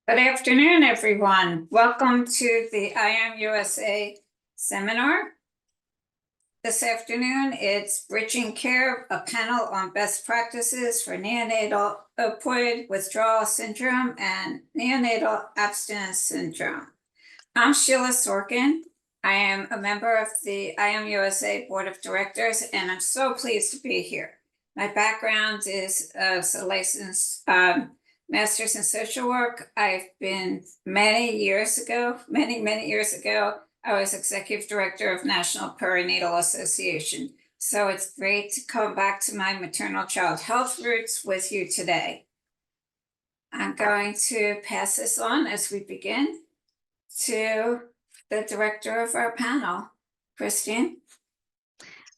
Good afternoon, everyone. Welcome to the I Am USA seminar. This afternoon, it's Bridging Care, a panel on best practices for neonatal opioid withdrawal syndrome and neonatal abstinence syndrome. I'm Sheila Sorkin. I am a member of the I Am USA Board of Directors, and I'm so pleased to be here. My background is as a licensed master's in social work. I've been many years ago, I was executive director of National Perinatal Association. So it's great to come back to my maternal child health roots with you today. I'm going to pass this on as we begin to the director of our panel, Christine.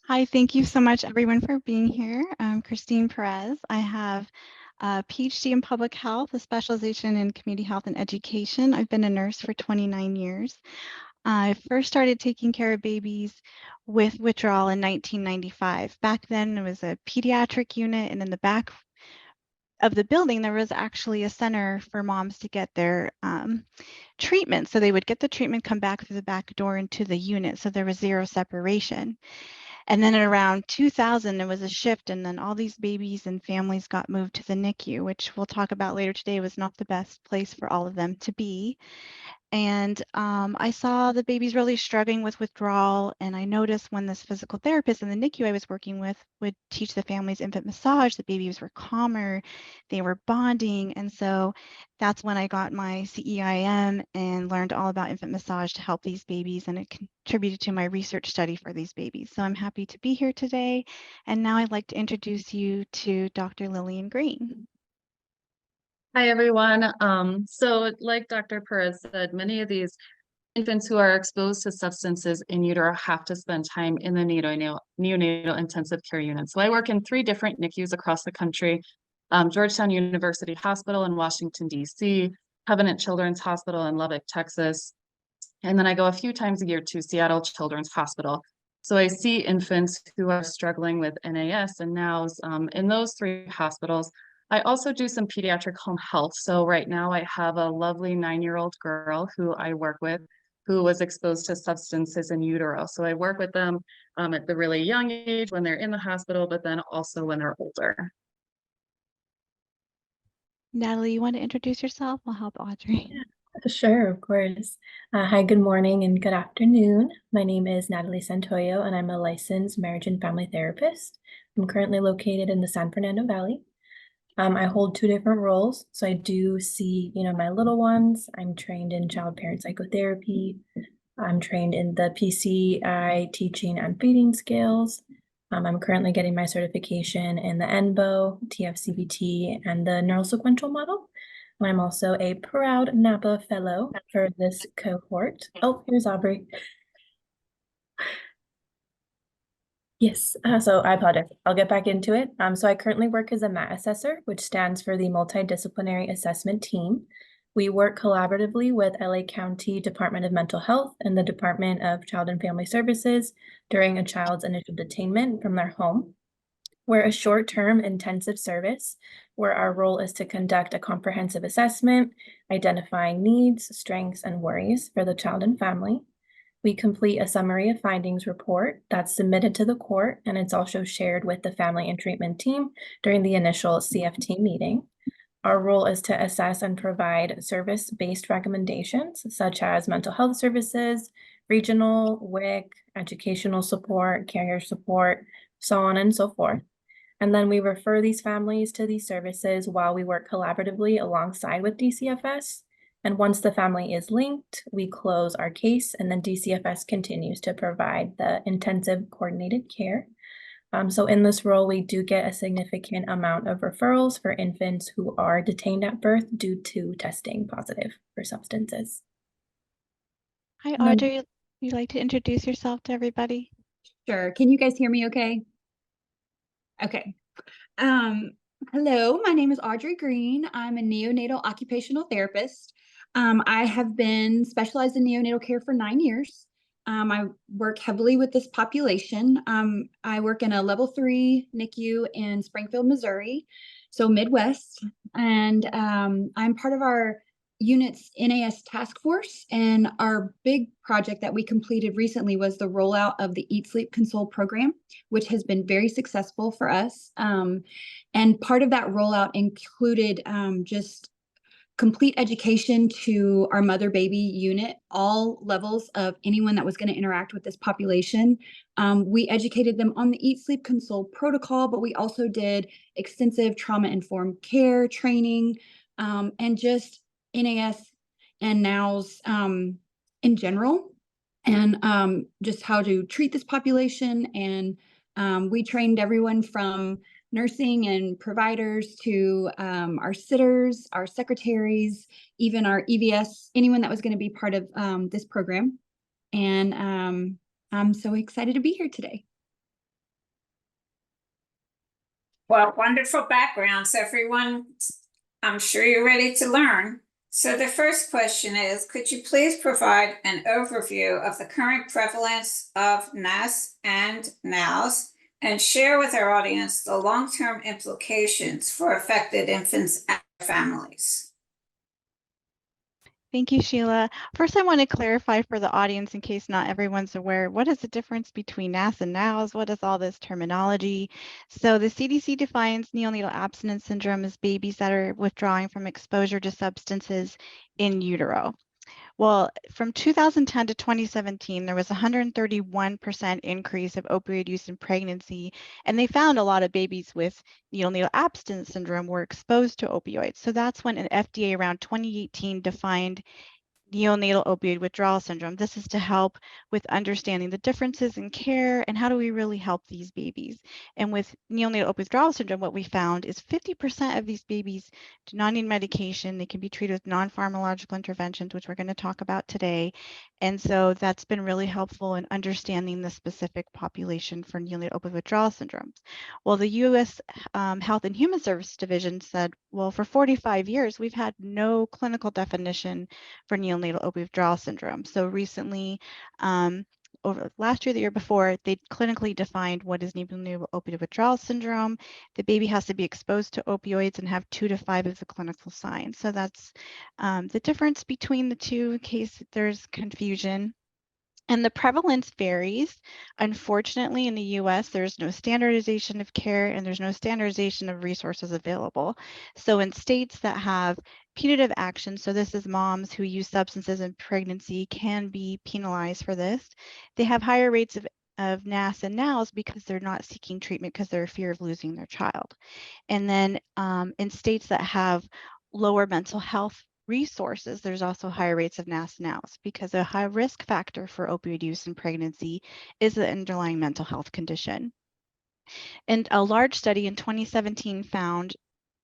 Hi, thank you so much everyone for being here. I'm Christine Perez. I have a PhD in public health, a specialization in community health and education. I've been a nurse for 29 years. I first started taking care of babies with withdrawal in 1995. Back then, it was a pediatric unit, and in the back of the building, there was actually a center for moms to get their treatment. So they would get the treatment, come back through the back door into the unit. So there was zero separation. And then at around 2000, there was a shift, and then all these babies and families got moved to the NICU, which we'll talk about later today was not the best place for all of them to be. And I saw the babies really struggling with withdrawal. And I noticed when this physical therapist in the NICU I was working with would teach the families infant massage, the babies were calmer, they were bonding. And so that's when I got my CEIM and learned all about infant massage to help these babies. And it contributed to my research study for these babies. So I'm happy to be here today. And now I'd like to introduce you to Dr. Lillian Green. Hi, everyone. So like Dr. Perez said, many of these infants who are exposed to substances in utero have to spend time in the neonatal intensive care unit. So I work in 3 different NICUs across the country, Georgetown University Hospital in Washington, D.C., Covenant Children's Hospital in Lubbock, Texas, and then I go a few times a year to Seattle Children's Hospital. So I see infants who are struggling with NAS and NOWS in those 3 hospitals. I also do some pediatric home health. So right now I have a lovely 9-year-old girl who I work with who was exposed to substances in utero. So I work with them at the really young age when they're in the hospital, but then also when they're older. Natalie, you want to introduce yourself? I'll help Audrey. Sure, of course. Hi, good morning and good afternoon. My name is Natalie Santoyo, and I'm a licensed marriage and family therapist. I'm currently located in the San Fernando Valley. I hold 2 different roles. So I do see, my little ones. I'm trained in child parent psychotherapy. I'm trained in the PCI teaching and feeding skills. I'm currently getting my certification in the NBO, TFCBT, and the neurosequential model. And I'm also a proud NAPA fellow for this cohort. Oh, here's Aubrey. Yes, so I apologize. I'll get back into it. So I currently work as a MAT assessor, which stands for the Multidisciplinary Assessment Team. We work collaboratively with LA County Department of Mental Health and the Department of Child and Family Services during a child's initial detainment from their home. We're a short-term intensive service where our role is to conduct a comprehensive assessment, identifying needs, strengths, and worries for the child and family. We complete a summary of findings report that's submitted to the court, and it's also shared with the family and treatment team during the initial CFT meeting. Our role is to assess and provide service-based recommendations, such as mental health services, regional, WIC, educational support, carrier support, so on and so forth. And then we refer these families to these services while we work collaboratively alongside with DCFS. And once the family is linked, we close our case, and then DCFS continues to provide the intensive coordinated care. So in this role, we do get a significant amount of referrals for infants who are detained at birth due to testing positive for substances. Hi, Audrey. Would you like to introduce yourself to everybody? Sure. Can you guys hear me okay? Okay. Hello, my name is Audrey Green. I'm a neonatal occupational therapist. I have been specialized in neonatal care for 9 years. I work heavily with this population. I work in a level 3 NICU in Springfield, Missouri, so Midwest. And I'm part of our unit's NAS task force, and our big project that we completed recently was the rollout of the Eat, Sleep, Console program, which has been very successful for us. And part of that rollout included just complete education to our mother baby unit, all levels of anyone that was going to interact with this population. We educated them on the Eat, Sleep, Console protocol, but we also did extensive trauma-informed care training, and just NAS and NOWS in general, and just how to treat this population. And we trained everyone from nursing and providers to our sitters, our secretaries, even our EVS, anyone that was going to be part of this program. And I'm so excited to be here today. Well, wonderful backgrounds, everyone. I'm sure you're ready to learn. So the first question is, could you please provide an overview of the current prevalence of NAS and NOWS and share with our audience the long-term implications for affected infants and families? Thank you, Sheila. First, I want to clarify for the audience, in case not everyone's aware, what is the difference between NAS and NOWS? What is all this terminology? So the CDC defines neonatal abstinence syndrome as babies that are withdrawing from exposure to substances in utero. Well, from 2010 to 2017, there was a 131% increase of opioid use in pregnancy, and they found a lot of babies with neonatal abstinence syndrome were exposed to opioids. So that's when an FDA around 2018 defined neonatal opioid withdrawal syndrome. This is to help with understanding the differences in care and how do we really help these babies. And with neonatal opioid withdrawal syndrome, what we found is 50% of these babies do not need medication. They can be treated with non-pharmacological interventions, which we're going to talk about today. And so that's been really helpful in understanding the specific population for neonatal opioid withdrawal syndromes. Well, the U.S. Health and Human Services Division said, well, for 45 years, we've had no clinical definition for neonatal opioid withdrawal syndrome. So recently, over last year, the year before, they clinically defined what is neonatal opioid withdrawal syndrome. The baby has to be exposed to opioids and have 2 to 5 of the clinical signs. So that's the difference between the two in case there's confusion. And the prevalence varies. Unfortunately, in the US, there's no standardization of care and there's no standardization of resources available. So in states that have punitive action, so this is moms who use substances in pregnancy can be penalized for this. They have higher rates of NAS and NOWS because they're not seeking treatment because they're in fear of losing their child. And then in states that have lower mental health resources, there's also higher rates of NAS and NOWS because a high risk factor for opioid use in pregnancy is the underlying mental health condition. And a large study in 2017 found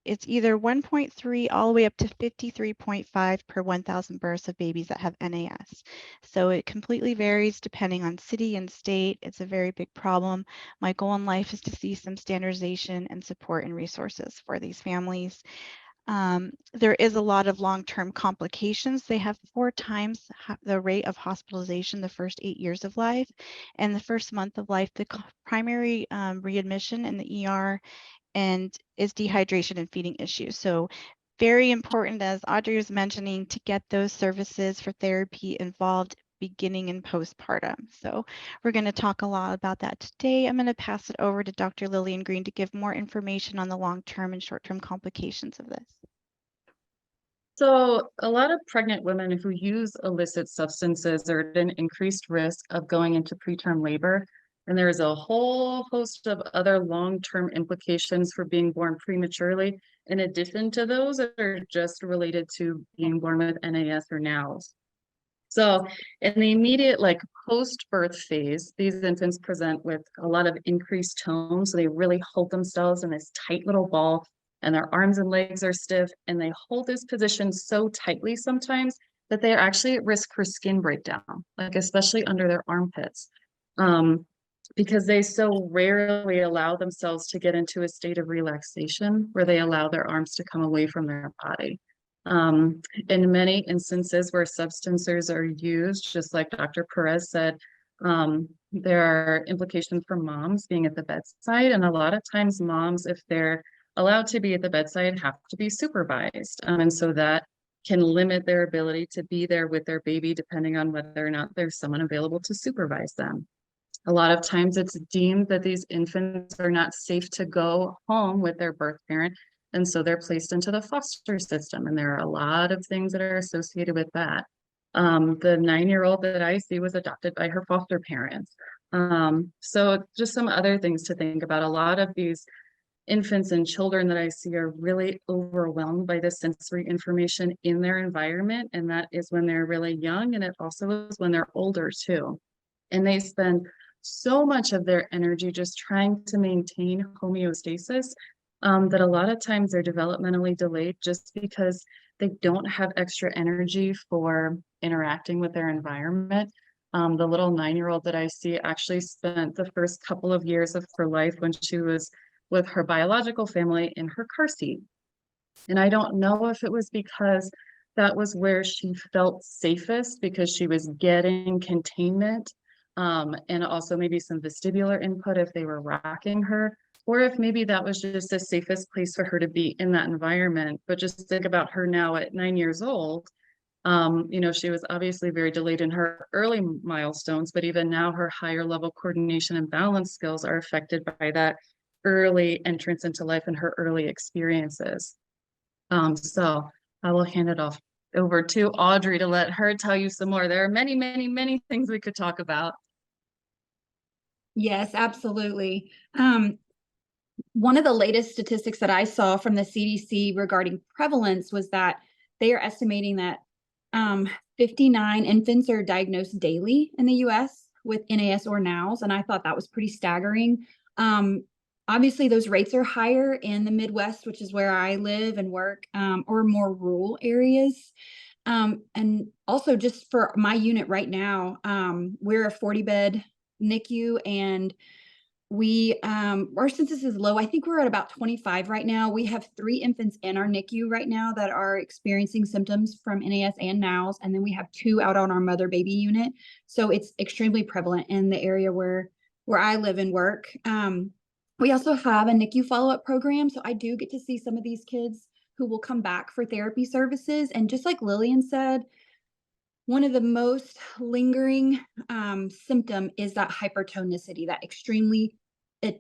it's either 1.3 all the way up to 53.5 per 1,000 births of babies that have NAS. So it completely varies depending on city and state. It's a very big problem. My goal in life is to see some standardization and support and resources for these families. There is a lot of long-term complications. They have 4 times the rate of hospitalization the first 8 years of life. And the first month of life, the primary readmission in the ER and is dehydration and feeding issues. So very important, as Audrey was mentioning, to get those services for therapy involved beginning in postpartum. So we're going to talk a lot about that today. I'm going to pass it over to Dr. Lillian Green to give more information on the long-term and short-term complications of this. So a lot of pregnant women who use illicit substances are at an increased risk of going into preterm labor. And there is a whole host of other long-term implications for being born prematurely, in addition to those that are just related to being born with NAS or NOWS. So in the immediate post-birth phase, these infants present with a lot of increased tone. So they really hold themselves in this tight little ball and their arms and legs are stiff and they hold this position so tightly sometimes that they are actually at risk for skin breakdown, especially under their armpits, because they so rarely allow themselves to get into a state of relaxation where they allow their arms to come away from their body. In many instances where substances are used, just like Dr. Perez said, there are implications for moms being at the bedside. And a lot of times moms, if they're allowed to be at the bedside, have to be supervised. And so that can limit their ability to be there with their baby, depending on whether or not there's someone available to supervise them. A lot of times it's deemed that these infants are not safe to go home with their birth parent, and so they're placed into the foster system. And there are a lot of things that are associated with that. The 9-year-old that I see was adopted by her foster parents. So just some other things to think about. A lot of these infants and children that I see are really overwhelmed by the sensory information in their environment. And that is when they're really young, and it also is when they're older too. And they spend so much of their energy just trying to maintain homeostasis, that a lot of times they're developmentally delayed just because they don't have extra energy for interacting with their environment. The little 9-year-old that I see actually spent the first couple of years of her life when she was with her biological family in her car seat. And I don't know if it was because that was where she felt safest, because she was getting containment, and also maybe some vestibular input if they were rocking her, or if maybe that was just the safest place for her to be in that environment. But just think about her now at 9 years old. She was obviously very delayed in her early milestones, but even now her higher level coordination and balance skills are affected by that early entrance into life and her early experiences. So I will hand it off over to Audrey to let her tell you some more. There are many, many, many things we could talk about. Yes, absolutely. One of the latest statistics that I saw from the CDC regarding prevalence was that they are estimating that 59 infants are diagnosed daily in the US with NAS or NOWS, and I thought that was pretty staggering. Obviously, those rates are higher in the Midwest, which is where I live and work, or more rural areas. And also just for my unit right now, we're a 40-bed NICU, and our census is low. I think we're at about 25 right now. We have 3 infants in our NICU right now that are experiencing symptoms from NAS and NOWS, and then we have 2 out on our mother baby unit. So it's extremely prevalent in the area where I live and work. We also have a NICU follow-up program, so I do get to see some of these kids who will come back for therapy services. And just like Lillian said, one of the most lingering symptom is that hypertonicity, that extremely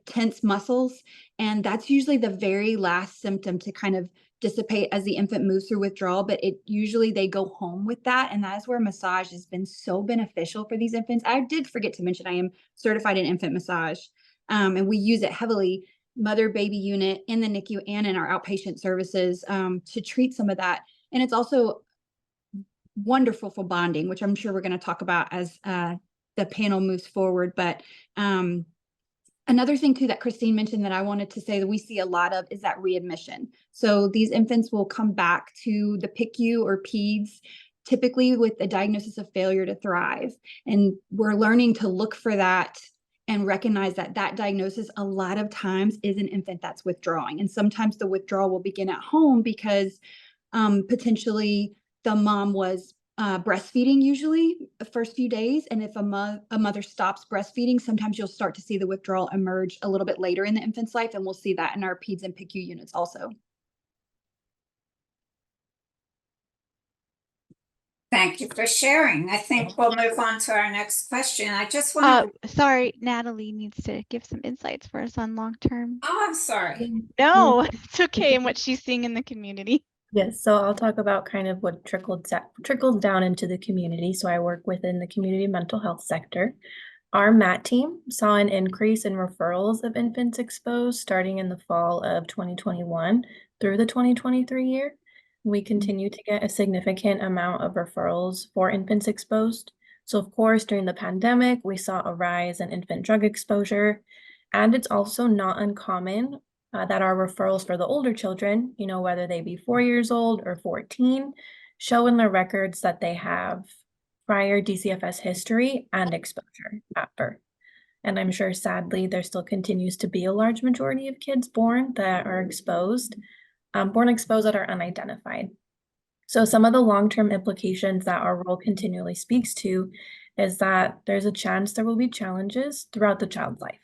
tense muscles. And that's usually the very last symptom to kind of dissipate as the infant moves through withdrawal, but usually they go home with that. And that is where massage has been so beneficial for these infants. I did forget to mention I am certified in infant massage, and we use it heavily, mother baby unit, in the NICU and in our outpatient services, to treat some of that. And it's also wonderful for bonding, which I'm sure we're going to talk about as the panel moves forward. But another thing too that Christine mentioned that I wanted to say that we see a lot of is that readmission. So these infants will come back to the PICU or PEDS, typically with a diagnosis of failure to thrive. And we're learning to look for that and recognize that that diagnosis a lot of times is an infant that's withdrawing. And sometimes the withdrawal will begin at home because potentially the mom was breastfeeding usually the first few days. And if a mother stops breastfeeding, sometimes you'll start to see the withdrawal emerge a little bit later in the infant's life. And we'll see that in our PEDS and PICU units also. Thank you for sharing. I think we'll move on to our next question. I just want to. Sorry, Natalie needs to give some insights for us on long-term. Oh, I'm sorry. No, it's okay. And what she's seeing in the community. Yes, so I'll talk about kind of what trickles down into the community. So I work within the community mental health sector. Our MAT team saw an increase in referrals of infants exposed starting in the fall of 2021 through the 2023 year. We continue to get a significant amount of referrals for infants exposed. So of course, during the pandemic, we saw a rise in infant drug exposure, and it's also not uncommon that our referrals for the older children, whether they be 4 years old or 14, show in their records that they have prior DCFS history and exposure at birth. And I'm sure, sadly, there still continues to be a large majority of kids born that are exposed, born exposed that are unidentified. So some of the long-term implications that our role continually speaks to is that there's a chance there will be challenges throughout the child's life.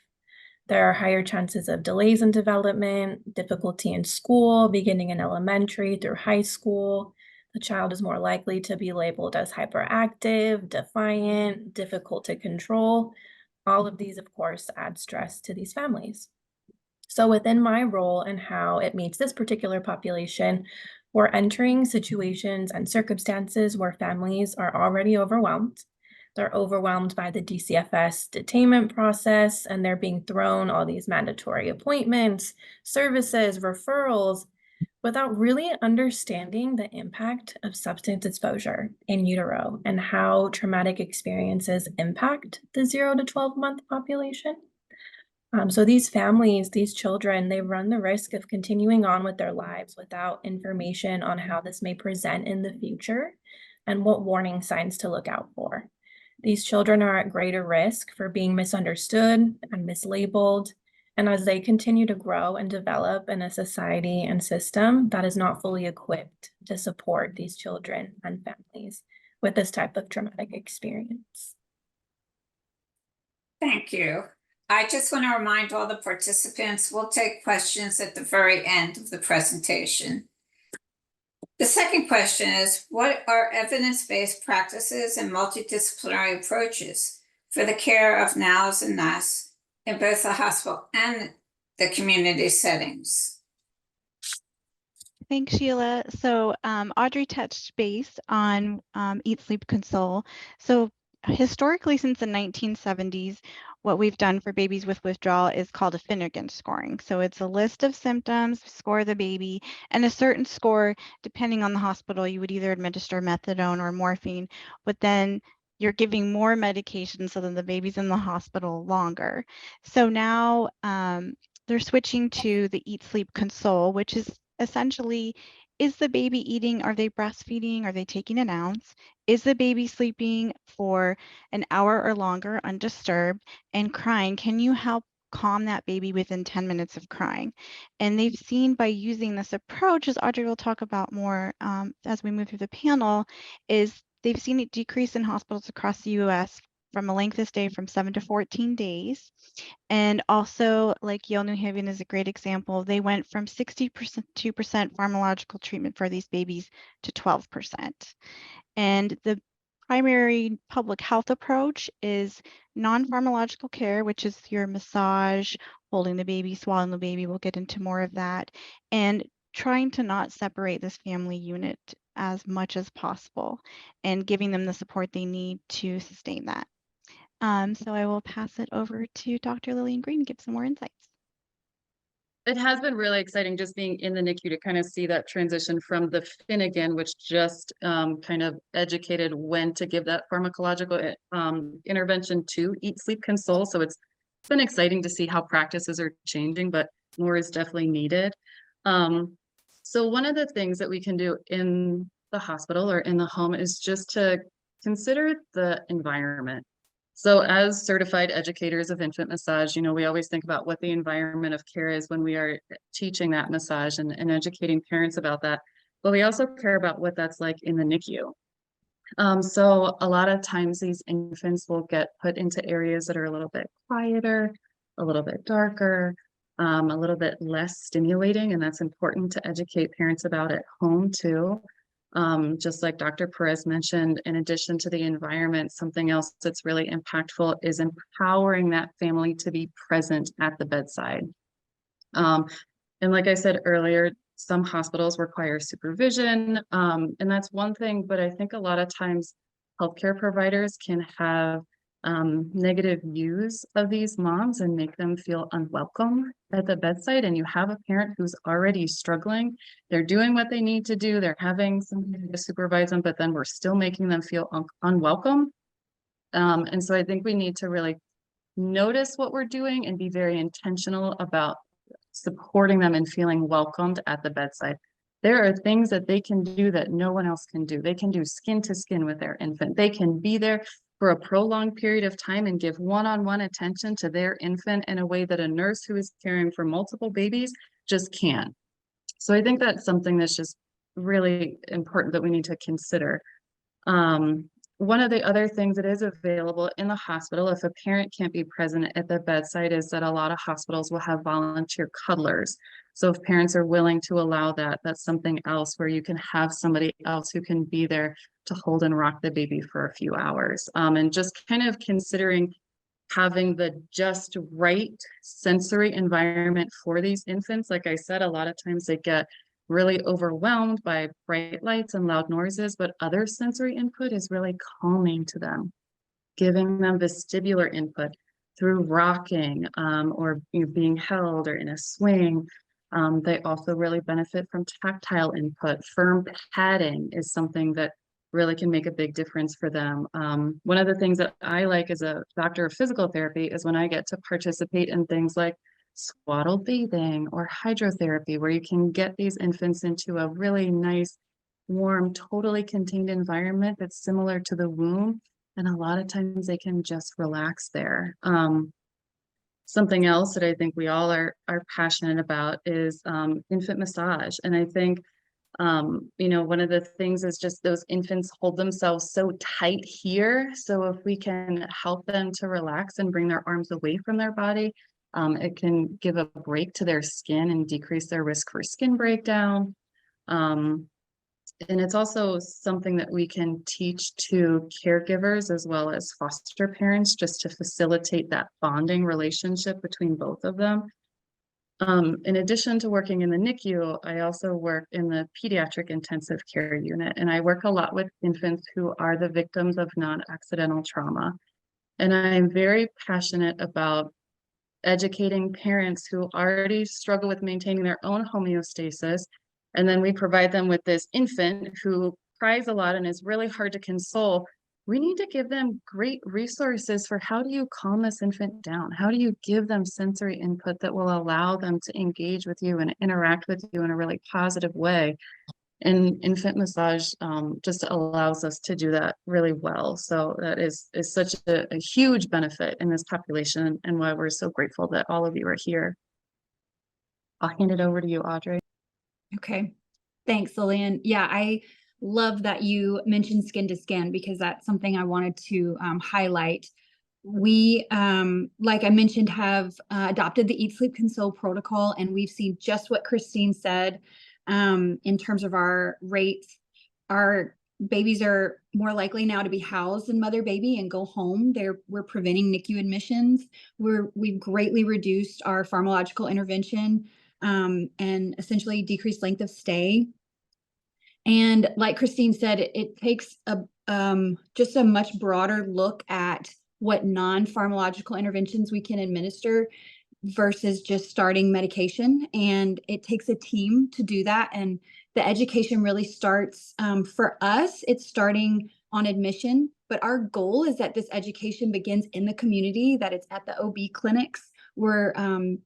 There are higher chances of delays in development, difficulty in school, beginning in elementary through high school, The child is more likely to be labeled as hyperactive, defiant, difficult to control. All of these, of course, add stress to these families. So within my role and how it meets this particular population, we're entering situations and circumstances where families are already overwhelmed. They're overwhelmed by the DCFS detainment process, and they're being thrown all these mandatory appointments, services, referrals, without really understanding the impact of substance exposure in utero and how traumatic experiences impact the 0 to 12-month population. So these families, these children, they run the risk of continuing on with their lives without information on how this may present in the future and what warning signs to look out for. These children are at greater risk for being misunderstood and mislabeled. And as they continue to grow and develop in a society and system that is not fully equipped to support these children and families with this type of traumatic experience. Thank you. I just want to remind all the participants, we'll take questions at the very end of the presentation. The second question is, what are evidence-based practices and multidisciplinary approaches for the care of NOWs and NAS in both the hospital and the community settings? Thanks, Sheila. So Audrey touched base on Eat, Sleep, Console. So historically, since the 1970s, what we've done for babies with withdrawal is called a Finnegan scoring. So it's a list of symptoms, score the baby, and a certain score, depending on the hospital, you would either administer methadone or morphine, but then you're giving more medication so that the baby's in the hospital longer. So now they're switching to the Eat, Sleep, Console, which is essentially, is the baby eating? Are they breastfeeding? Are they taking an ounce? Is the baby sleeping for an hour or longer undisturbed and crying? Can you help calm that baby within 10 minutes of crying? And they've seen by using this approach, as Audrey will talk about more as we move through the panel, is they've seen it decrease in hospitals across the US from a length of stay from 7 to 14 days. And also, like Yale New Haven is a great example, they went from 62% pharmacological treatment for these babies to 12%. And the primary public health approach is non-pharmacological care, which is your massage, holding the baby, swallowing the baby. We'll get into more of that. And trying to not separate this family unit as much as possible and giving them the support they need to sustain that. So I will pass it over to Dr. Lillian Green to give some more insights. It has been really exciting just being in the NICU to kind of see that transition from the Finnegan, which just kind of educated when to give that pharmacological intervention, to Eat, Sleep, Console. So it's been exciting to see how practices are changing, but more is definitely needed. So one of the things that we can do in the hospital or in the home is just to consider the environment. So as certified educators of infant massage, you know, we always think about what the environment of care is when we are teaching that massage and educating parents about that. But we also care about what that's like in the NICU. So a lot of times these infants will get put into areas that are a little bit quieter, a little bit darker, a little bit less stimulating, and that's important to educate parents about at home too. Just like Dr. Perez mentioned, in addition to the environment, something else that's really impactful is empowering that family to be present at the bedside. And like I said earlier, some hospitals require supervision, and that's one thing, but I think a lot of times healthcare providers can have negative views of these moms and make them feel unwelcome at the bedside. And you have a parent who's already struggling. They're doing what they need to do. They're having somebody to supervise them, but then we're still making them feel unwelcome. And so I think we need to really notice what we're doing and be very intentional about supporting them and feeling welcomed at the bedside. There are things that they can do that no one else can do. They can do skin to skin with their infant. They can be there for a prolonged period of time and give one-on-one attention to their infant in a way that a nurse who is caring for multiple babies just can't. So I think that's something that's just really important that we need to consider. one of the other things that is available in the hospital, if a parent can't be present at the bedside, is that a lot of hospitals will have volunteer cuddlers. So if parents are willing to allow that, that's something else where you can have somebody else who can be there to hold and rock the baby for a few hours. And just kind of considering having the just right sensory environment for these infants. Like I said, a lot of times they get really overwhelmed by bright lights and loud noises, but other sensory input is really calming to them. Giving them vestibular input through rocking or being held or in a swing. They also really benefit from tactile input. Firm padding is something that really can make a big difference for them. One of the things that I like as a doctor of physical therapy is when I get to participate in things like swaddle bathing or hydrotherapy, where you can get these infants into a really nice, warm, totally contained environment that's similar to the womb. And a lot of times they can just relax there. Something else that I think we all are passionate about is infant massage. And I think one of the things is just those infants hold themselves so tight here. So if we can help them to relax and bring their arms away from their body, it can give a break to their skin and decrease their risk for skin breakdown. And it's also something that we can teach to caregivers as well as foster parents, just to facilitate that bonding relationship between both of them. In addition to working in the NICU, I also work in the pediatric intensive care unit, and I work a lot with infants who are the victims of non-accidental trauma. And I'm very passionate about educating parents who already struggle with maintaining their own homeostasis. And then we provide them with this infant who cries a lot and is really hard to console. We need to give them great resources for how do you calm this infant down? How do you give them sensory input that will allow them to engage with you and interact with you in a really positive way? And infant massage just allows us to do that really well. So that is such a huge benefit in this population, and why we're so grateful that all of you are here. I'll hand it over to you, Audrey. Okay. Thanks, Lillian. Yeah, I love that you mentioned skin to skin, because that's something I wanted to highlight. We, like I mentioned, have adopted the Eat, Sleep, Console protocol, and we've seen just what Christine said in terms of our rates. Our babies are more likely now to be housed in mother baby and go home. We're preventing NICU admissions. We've greatly reduced our pharmacological intervention and essentially decreased length of stay. And like Christine said, it takes just a much broader look at what non-pharmacological interventions we can administer versus just starting medication. And it takes a team to do that. And the education really starts, for us, it's starting on admission, but our goal is that this education begins in the community, that it's at the OB clinics where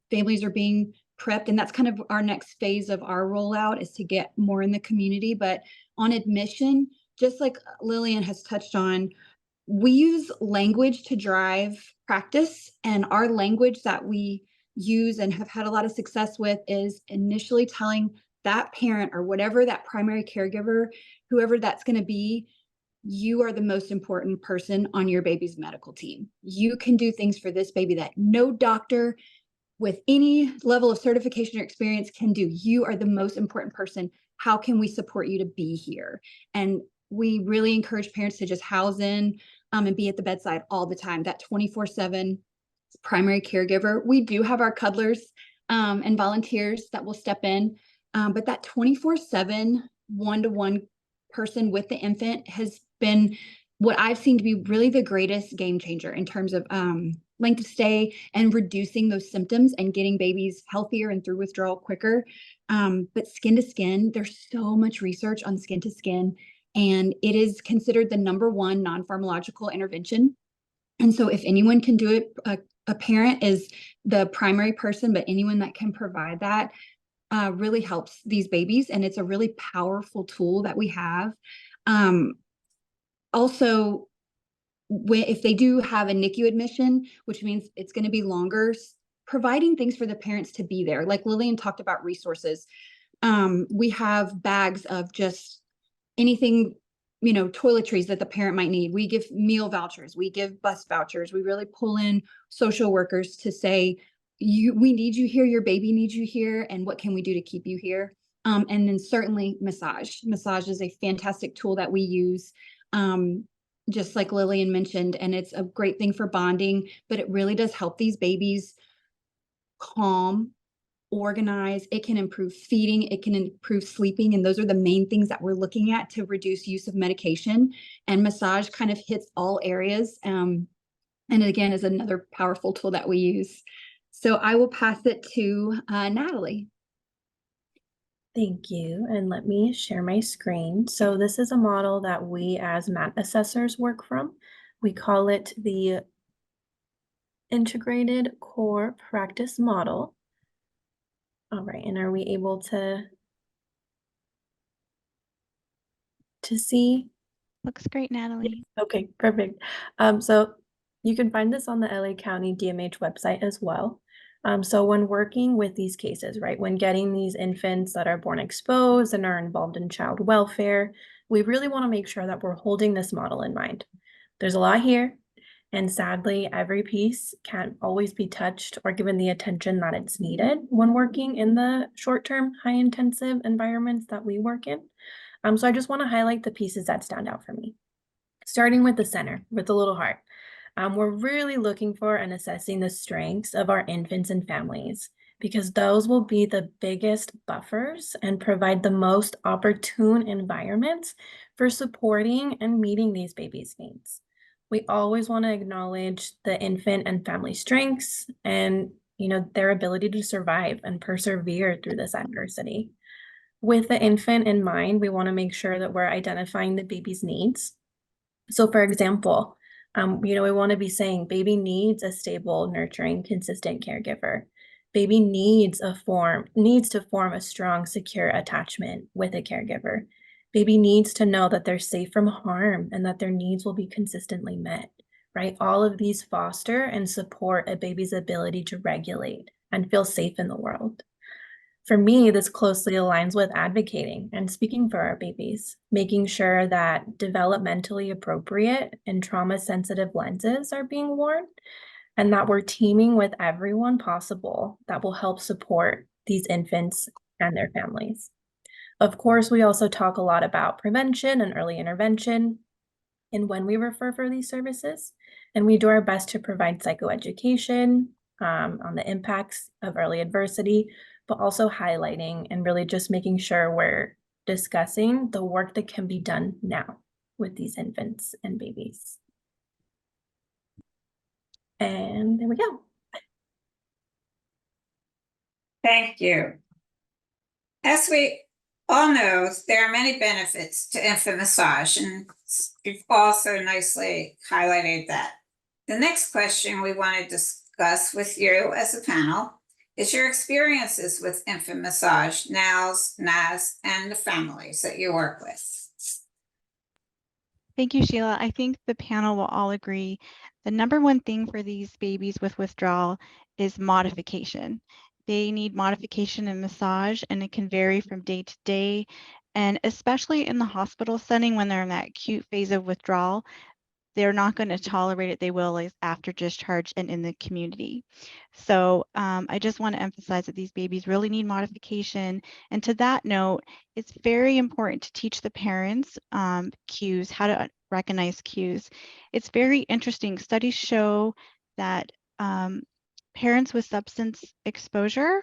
families are being prepped. And that's kind of our next phase of our rollout, is to get more in the community. But on admission, just like Lillian has touched on, we use language to drive practice, and our language that we use and have had a lot of success with is initially telling that parent or whatever that primary caregiver, whoever that's going to be, you are the most important person on your baby's medical team. You can do things for this baby that no doctor with any level of certification or experience can do. You are the most important person. How can we support you to be here? And we really encourage parents to just house in and be at the bedside all the time. That 24/7 primary caregiver. We do have our cuddlers and volunteers that will step in, but that 24/7 one-to-one person with the infant has been what I've seen to be really the greatest game changer in terms of length of stay and reducing those symptoms and getting babies healthier and through withdrawal quicker. But skin to skin, there's so much research on skin to skin, and it is considered the #1 non-pharmacological intervention. And so if anyone can do it, a parent is the primary person, but anyone that can provide that really helps these babies. And it's a really powerful tool that we have. Also, if they do have a NICU admission, which means it's going to be longer, providing things for the parents to be there. Like Lillian talked about resources. We have bags of just anything toiletries that the parent might need. We give meal vouchers, we give bus vouchers. We really pull in social workers to say, we need you here, your baby needs you here, and what can we do to keep you here? And then certainly massage. Massage is a fantastic tool that we use, just like Lillian mentioned, and it's a great thing for bonding, but it really does help these babies calm, organize. It can improve feeding, it can improve sleeping, and those are the main things that we're looking at to reduce use of medication. And massage kind of hits all areas, and again is another powerful tool that we use. So I will pass it to Natalie. Thank you. And let me share my screen. So this is a model that we as MAT assessors work from. We call it the Integrated Core Practice Model. All right, and are we able to see? Looks great, Natalie. Okay, perfect. So you can find this on the LA County DMH website as well. So when working with these cases, right, when getting these infants that are born exposed and are involved in child welfare, we really want to make sure that we're holding this model in mind. There's a lot here, and sadly, every piece can't always be touched or given the attention that it's needed when working in the short-term, high-intensive environments that we work in. So I just want to highlight the pieces that stand out for me. Starting with the center, with the little heart. We're really looking for and assessing the strengths of our infants and families, because those will be the biggest buffers and provide the most opportune environments for supporting and meeting these babies' needs. We always want to acknowledge the infant and family strengths and their ability to survive and persevere through this adversity. With the infant in mind, we want to make sure that we're identifying the baby's needs. So for example, we want to be saying baby needs a stable, nurturing, consistent caregiver. Baby needs to form a strong, secure attachment with a caregiver. Baby needs to know that they're safe from harm and that their needs will be consistently met, right? All of these foster and support a baby's ability to regulate and feel safe in the world. For me, this closely aligns with advocating and speaking for our babies, making sure that developmentally appropriate and trauma-sensitive lenses are being worn, and that we're teaming with everyone possible that will help support these infants and their families. Of course, we also talk a lot about prevention and early intervention and when we refer for these services, and we do our best to provide psychoeducation on the impacts of early adversity, but also highlighting and really just making sure we're discussing the work that can be done now with these infants and babies. And there we go. Thank you. As we all know, there are many benefits to infant massage, and you've also nicely highlighted that. The next question we want to discuss with you as a panel is your experiences with infant massage, NALS, NAS, and the families that you work with. Thank you, Sheila. I think the panel will all agree the number one thing for these babies with withdrawal is modification. They need modification in massage, and it can vary from day to day. And especially in the hospital setting, when they're in that acute phase of withdrawal, they're not going to tolerate it. They will after discharge and in the community. So I just want to emphasize that these babies really need modification. And to that note, it's very important to teach the parents cues, how to recognize cues. It's very interesting. Studies show that parents with substance exposure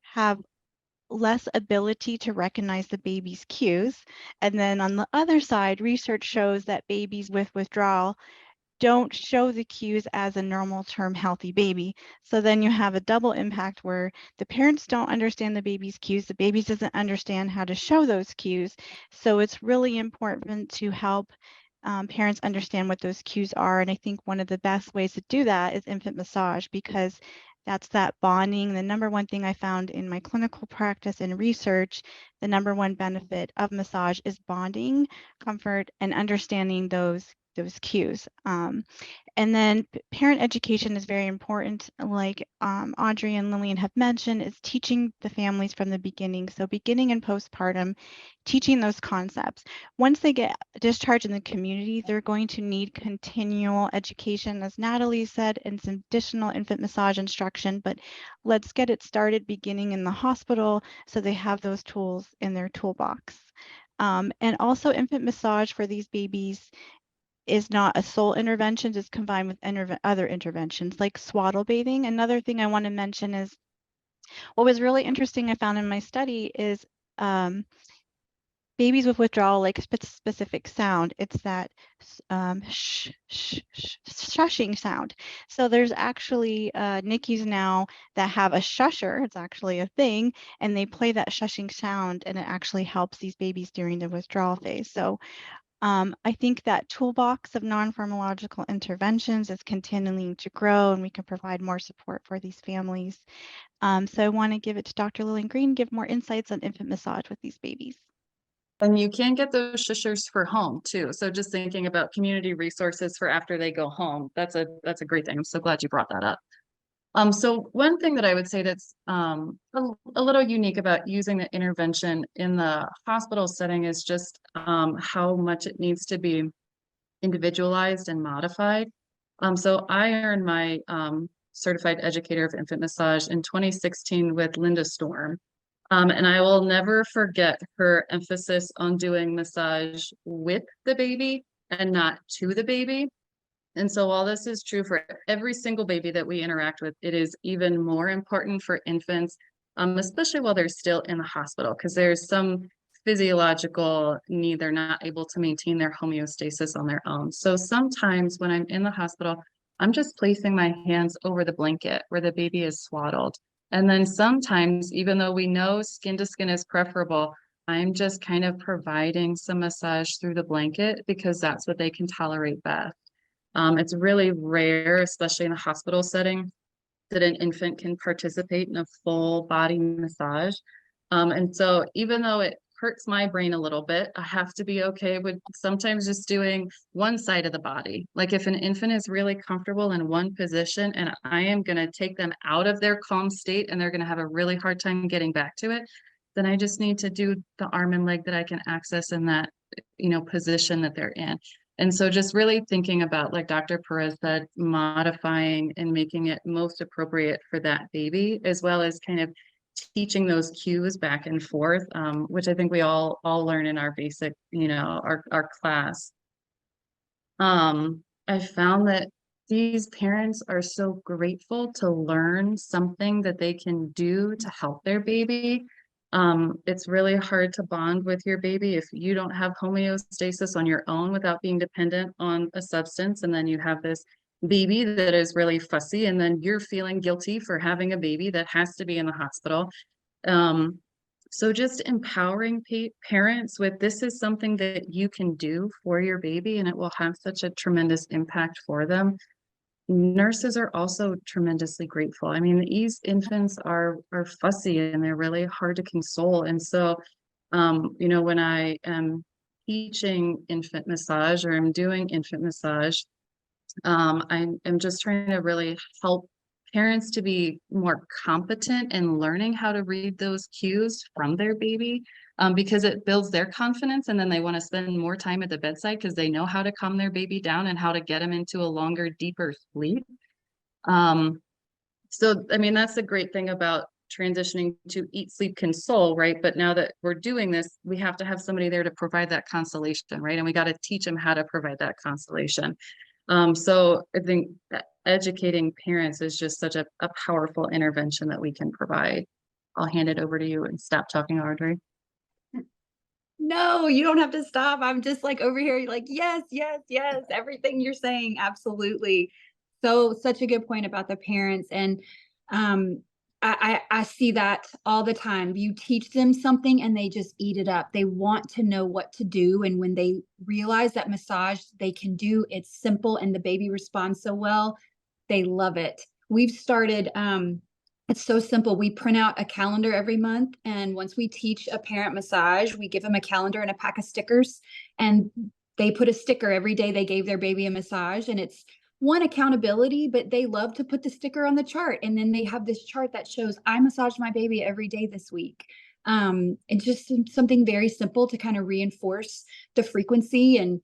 have less ability to recognize the baby's cues. And then on the other side, research shows that babies with withdrawal don't show the cues as a normal term healthy baby. So then you have a double impact where the parents don't understand the baby's cues, the baby doesn't understand how to show those cues. So it's really important to help parents understand what those cues are. And I think one of the best ways to do that is infant massage, because that's that bonding. The number one thing I found in my clinical practice and research, the number one benefit of massage is bonding, comfort, and understanding those those cues. And then parent education is very important. Like Audrey and Lillian have mentioned, is teaching the families from the beginning. So beginning and postpartum, teaching those concepts. Once they get discharged in the community, they're going to need continual education, as Natalie said, and some additional infant massage instruction. But let's get it started beginning in the hospital so they have those tools in their toolbox. And also infant massage for these babies is not a sole intervention, it's combined with other interventions like swaddle bathing. Another thing I want to mention is what was really interesting I found in my study is babies with withdrawal like specific sound. It's that shushing sound. So there's actually NICUs now that have a shusher. It's actually a thing, and they play that shushing sound, and it actually helps these babies during the withdrawal phase. So I think that toolbox of non-pharmacological interventions is continuing to grow, and we can provide more support for these families. So I want to give it to Dr. Lillian Green, give more insights on infant massage with these babies. And you can get those shushers for home too. So just thinking about community resources for after they go home, that's a great thing. I'm so glad you brought that up. So one thing that I would say that's a little unique about using the intervention in the hospital setting is just how much it needs to be individualized and modified. So I earned my certified educator of infant massage in 2016 with Linda Storm. And I will never forget her emphasis on doing massage with the baby and not to the baby. And so while this is true for every single baby that we interact with, it is even more important for infants, especially while they're still in the hospital, because there's some physiological need. They're not able to maintain their homeostasis on their own. So sometimes when I'm in the hospital, I'm just placing my hands over the blanket where the baby is swaddled. And then sometimes, even though we know skin to skin is preferable, I'm just kind of providing some massage through the blanket because that's what they can tolerate best. It's really rare, especially in a hospital setting, that an infant can participate in a full body massage. And so even though it hurts my brain a little bit, I have to be okay with sometimes just doing one side of the body. Like if an infant is really comfortable in one position and I am going to take them out of their calm state and they're going to have a really hard time getting back to it, then I just need to do the arm and leg that I can access in that, position that they're in. And so just really thinking about, like Dr. Perez said, modifying and making it most appropriate for that baby, as well as kind of teaching those cues back and forth, which I think we all learn in our basic, our class. I found that these parents are so grateful to learn something that they can do to help their baby. It's really hard to bond with your baby if you don't have homeostasis on your own without being dependent on a substance. And then you have this baby that is really fussy, and then you're feeling guilty for having a baby that has to be in the hospital. So just empowering parents with, this is something that you can do for your baby and it will have such a tremendous impact for them. Nurses are also tremendously grateful. I mean, these infants are fussy and they're really hard to console. And so, when I am teaching infant massage or I'm doing infant massage, I'm just trying to really help parents to be more competent in learning how to read those cues from their baby, because it builds their confidence, and then they want to spend more time at the bedside because they know how to calm their baby down and how to get them into a longer, deeper sleep. So, I mean, that's the great thing about transitioning to eat, sleep, console, right? But now that we're doing this, we have to have somebody there to provide that consolation, right? And we got to teach them how to provide that consolation. So I think that educating parents is just such a powerful intervention that we can provide. I'll hand it over to you and stop talking, Audrey. No, you don't have to stop. I'm just like over here, like, yes, yes, yes, everything you're saying. Absolutely. So such a good point about the parents. And I see that all the time. You teach them something and they just eat it up. They want to know what to do. And when they realize that massage they can do, it's simple and the baby responds so well, they love it. We've started, it's so simple. We print out a calendar every month. And once we teach a parent massage, we give them a calendar and a pack of stickers. And they put a sticker every day they gave their baby a massage, and it's one, accountability, but they love to put the sticker on the chart. And then they have this chart that shows I massaged my baby every day this week. It's just something very simple to kind of reinforce the frequency. And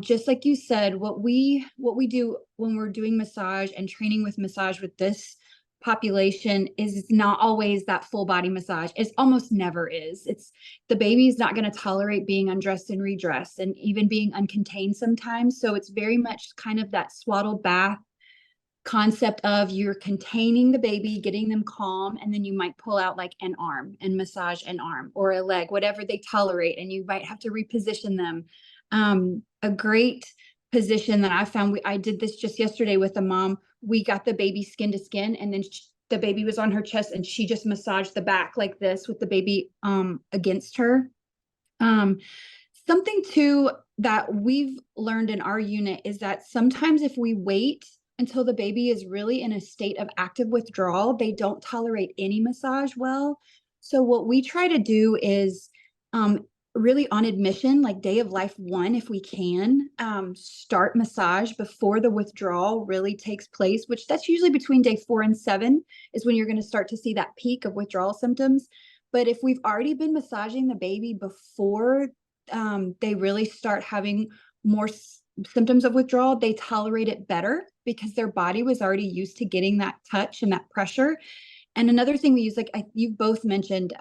just like you said, what we do when we're doing massage and training with massage with this population is not always that full body massage. It almost never is. It's the baby's not going to tolerate being undressed and redressed and even being uncontained sometimes. So it's very much kind of that swaddled bath concept of you're containing the baby, getting them calm, and then you might pull out like an arm and massage an arm or a leg, whatever they tolerate, and you might have to reposition them. A great position that I found, I did this just yesterday with a mom. We got the baby skin to skin, and then the baby was on her chest, and she just massaged the back like this with the baby against her. Something too that we've learned in our unit is that sometimes if we wait until the baby is really in a state of active withdrawal, they don't tolerate any massage well. So what we try to do is really on admission, like day of life 1, if we can, start massage before the withdrawal really takes place, which that's usually between day 4 and 7 is when you're going to start to see that peak of withdrawal symptoms. But if we've already been massaging the baby before they really start having more symptoms of withdrawal, they tolerate it better because their body was already used to getting that touch and that pressure. And another thing we use, like you both mentioned,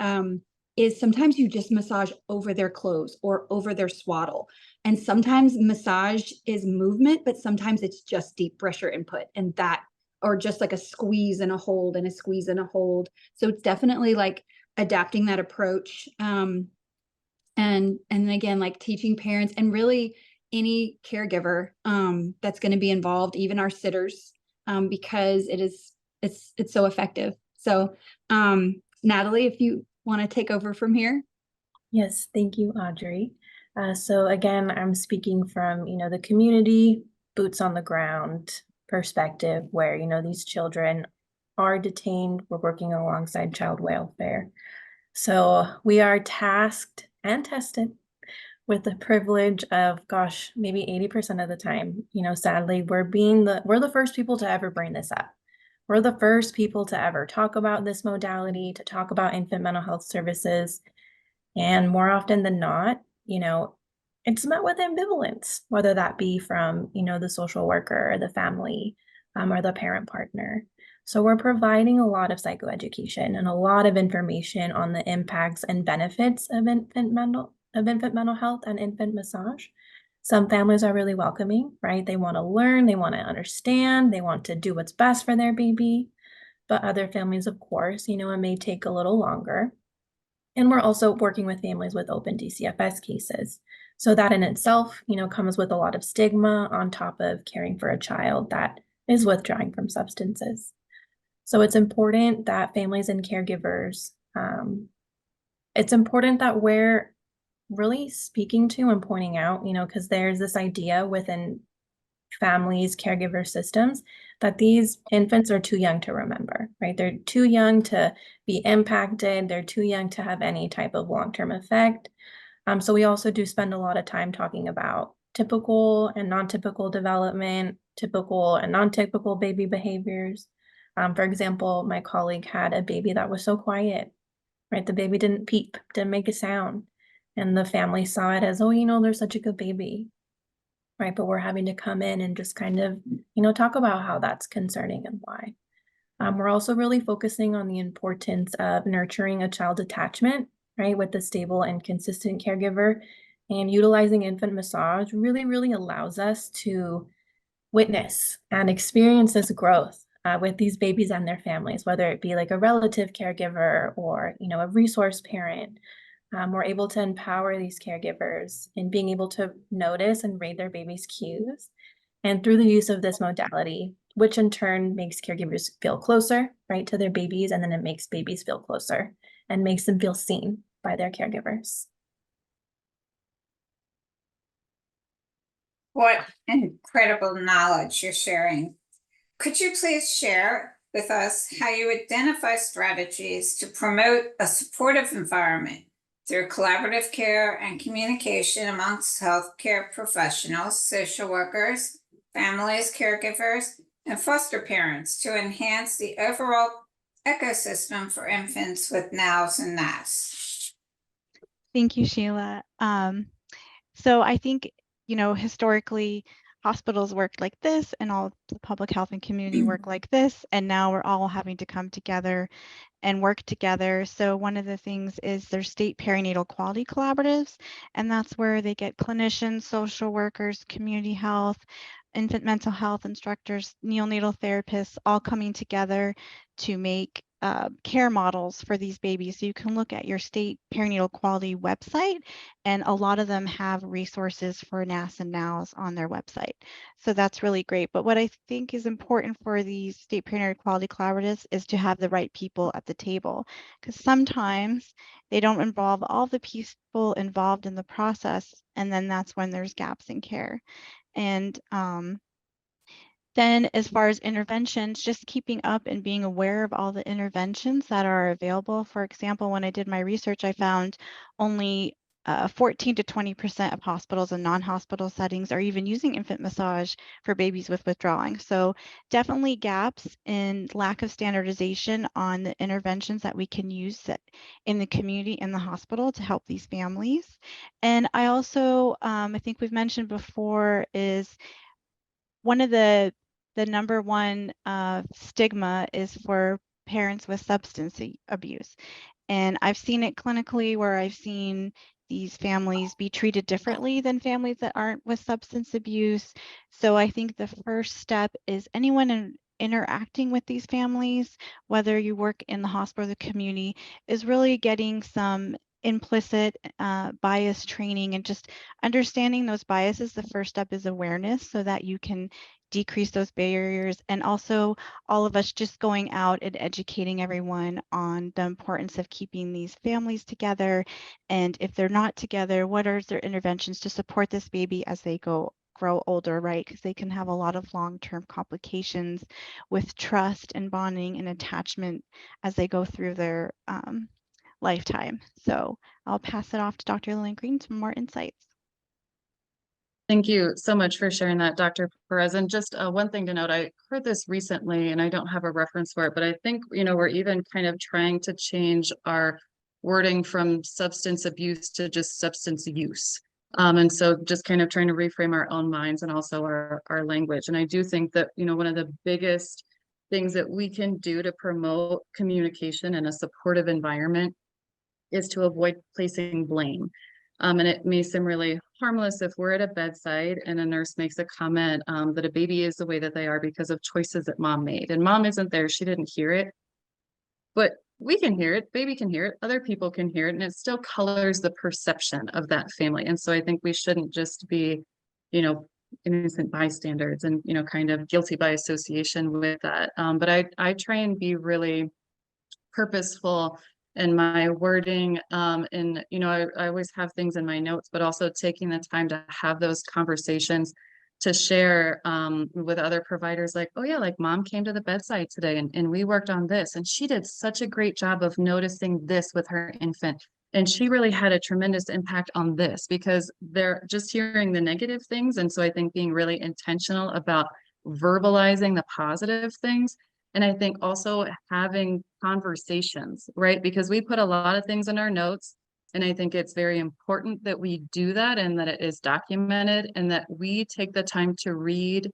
is sometimes you just massage over their clothes or over their swaddle. And sometimes massage is movement, but sometimes it's just deep pressure input and that, or just like a squeeze and a hold and a squeeze and a hold. So it's definitely like adapting that approach. And again, like teaching parents and really any caregiver that's going to be involved, even our sitters, because it's so effective. So Natalie, if you want to take over from here. Yes, thank you, Audrey. So again, I'm speaking from, the community, boots on the ground perspective where, these children are detained. We're working alongside child welfare. So we are tasked and tested with the privilege of, maybe 80% of the time, sadly, we're the first people to ever bring this up. We're the first people to ever talk about this modality, to talk about infant mental health services. And more often than not, it's met with ambivalence, whether that be from, the social worker or the family or the parent partner. So we're providing a lot of psychoeducation and a lot of information on the impacts and benefits of infant mental health and infant massage. Some families are really welcoming, right? They want to learn, they want to understand, they want to do what's best for their baby. But other families, of course, it may take a little longer. And we're also working with families with open DCFS cases. So that in itself, comes with a lot of stigma on top of caring for a child that is withdrawing from substances. So it's important that families and caregivers, it's important that we're really speaking to and pointing out, because there's this idea within families, caregiver systems, that these infants are too young to remember, right? They're too young to be impacted. They're too young to have any type of long-term effect. So we also do spend a lot of time talking about typical and non-typical development, typical and non-typical baby behaviors. For example, my colleague had a baby that was so quiet, right? The baby didn't peep, didn't make a sound. And the family saw it as, they're such a good baby, right? But we're having to come in and just kind of, talk about how that's concerning and why. We're also really focusing on the importance of nurturing a child's attachment, right, with a stable and consistent caregiver. And utilizing infant massage really, really allows us to witness and experience this growth with these babies and their families, whether it be like a relative caregiver or, a resource parent. We're able to empower these caregivers in being able to notice and read their baby's cues. And through the use of this modality, which in turn makes caregivers feel closer, right, to their babies, and then it makes babies feel closer and makes them feel seen by their caregivers. What incredible knowledge you're sharing. Could you please share with us how you identify strategies to promote a supportive environment through collaborative care and communication amongst healthcare professionals, social workers, families, caregivers, and foster parents to enhance the overall ecosystem for infants with NOWs and NAS. Thank you, Sheila. So I think, historically, hospitals worked like this and all the public health and community work like this, and now we're all having to come together and work together. So one of the things is there's state perinatal quality collaboratives, and that's where they get clinicians, social workers, community health, infant mental health instructors, neonatal therapists, all coming together to make care models for these babies. So you can look at your state perinatal quality website, and a lot of them have resources for NAS and NOWs on their website. So that's really great. But what I think is important for these state perinatal quality collaboratives is to have the right people at the table, because sometimes they don't involve all the people involved in the process, and then that's when there's gaps in care. And then as far as interventions, just keeping up and being aware of all the interventions that are available. For example, when I did my research, I found only 14 to 20% of hospitals and non-hospital settings are even using infant massage for babies with withdrawing. So definitely gaps in lack of standardization on the interventions that we can use in the community and the hospital to help these families. And I also, I think we've mentioned before, is one of the number one stigma is for parents with substance abuse. And I've seen it clinically where I've seen these families be treated differently than families that aren't with substance abuse. So I think the first step is anyone interacting with these families, whether you work in the hospital or the community, is really getting some implicit bias training and just understanding those biases. The first step is awareness so that you can decrease those barriers, and also all of us just going out and educating everyone on the importance of keeping these families together, and if they're not together, what are their interventions to support this baby as they grow older, right? Because they can have a lot of long-term complications with trust and bonding and attachment as they go through their lifetime. So I'll pass it off to Dr. Lillian Green for more insights. Thank you so much for sharing that, Dr. Perez. And just one thing to note, I heard this recently and I don't have a reference for it, but I think, we're even kind of trying to change our wording from substance abuse to just substance use. And so just kind of trying to reframe our own minds and also our language. And I do think that, one of the biggest things that we can do to promote communication in a supportive environment is to avoid placing blame. And it may seem really harmless if we're at a bedside and a nurse makes a comment that a baby is the way that they are because of choices that mom made. And mom isn't there, she didn't hear it. But we can hear it, baby can hear it, other people can hear it, and it still colors the perception of that family. And so I think we shouldn't just be, innocent bystanders and, kind of guilty by association with that. But I try and be really purposeful in my wording, and I always have things in my notes, but also taking the time to have those conversations to share with other providers, like, oh yeah, like mom came to the bedside today and we worked on this, and she did such a great job of noticing this with her infant, and she really had a tremendous impact on this, because they're just hearing the negative things. And so I think being really intentional about verbalizing the positive things. And I think also having conversations, right? Because we put a lot of things in our notes. And I think it's very important that we do that and that it is documented and that we take the time to read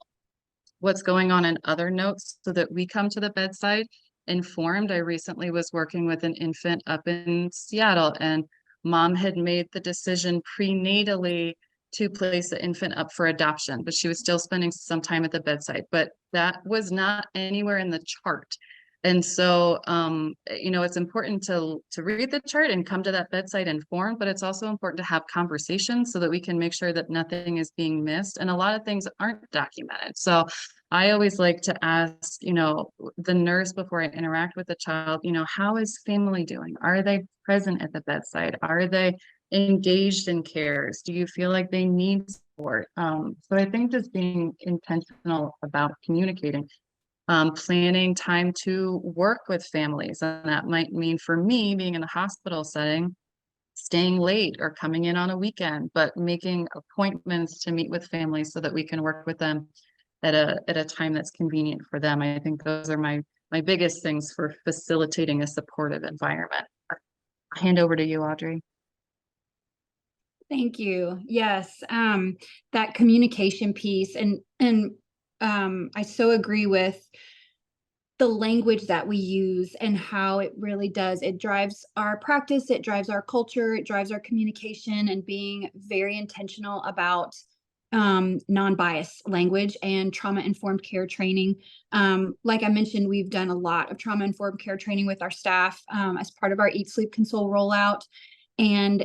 what's going on in other notes so that we come to the bedside informed. I recently was working with an infant up in Seattle, and mom had made the decision prenatally to place the infant up for adoption, but she was still spending some time at the bedside, but that was not anywhere in the chart. And so, it's important to read the chart and come to that bedside informed, but it's also important to have conversations so that we can make sure that nothing is being missed. And a lot of things aren't documented. So I always like to ask, the nurse before I interact with the child, how is family doing? Are they present at the bedside? Are they engaged in cares? Do you feel like they need support? So I think just being intentional about communicating, planning time to work with families. And that might mean, for me, being in the hospital setting, staying late or coming in on a weekend, but making appointments to meet with families so that we can work with them at a time that's convenient for them. I think those are my biggest things for facilitating a supportive environment. I'll hand over to you, Audrey. Thank you. Yes, that communication piece, and I so agree with the language that we use and how it really does. It drives our practice, it drives our culture, it drives our communication, and being very intentional about non-biased language and trauma-informed care training. Like I mentioned, we've done a lot of trauma-informed care training with our staff as part of our Eat, Sleep, Console rollout. And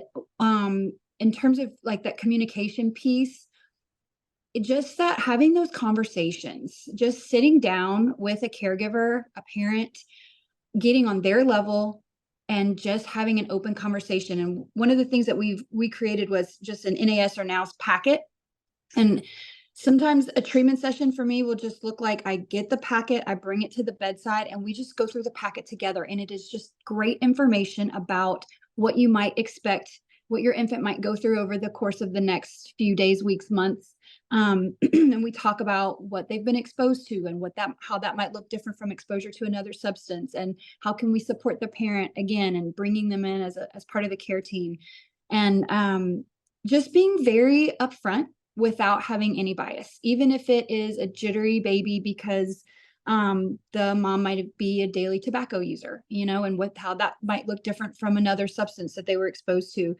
in terms of like that communication piece, just that having those conversations, just sitting down with a caregiver, a parent, getting on their level and just having an open conversation. And one of the things that we created was just an NAS or NOWS packet. And sometimes a treatment session for me will just look like I get the packet, I bring it to the bedside, and we just go through the packet together. And it is just great information about what you might expect, what your infant might go through over the course of the next few days, weeks, months. And we talk about what they've been exposed to and how that might look different from exposure to another substance, and how can we support the parent again and bringing them in as part of the care team. And just being very upfront without having any bias, even if it is a jittery baby because the mom might be a daily tobacco user, and how that might look different from another substance that they were exposed to.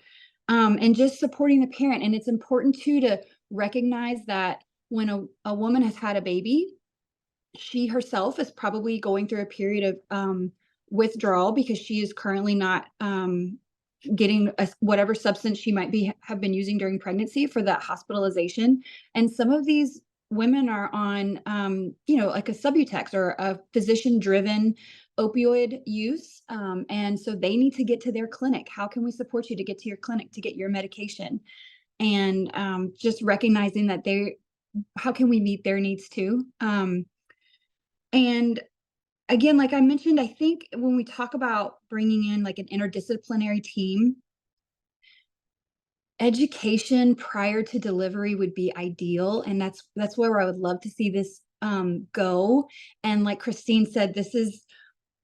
And just supporting the parent. And it's important too to recognize that when a woman has had a baby, she herself is probably going through a period of withdrawal because she is currently not getting whatever substance she might have been using during pregnancy for that hospitalization. And some of these women are on, like a Subutex or a physician-driven opioid use. And so they need to get to their clinic. How can we support you to get to your clinic to get your medication? And just recognizing that how can we meet their needs too? And again, like I mentioned, I think when we talk about bringing in like an interdisciplinary team, education prior to delivery would be ideal. And that's where I would love to see this go. And like Christine said,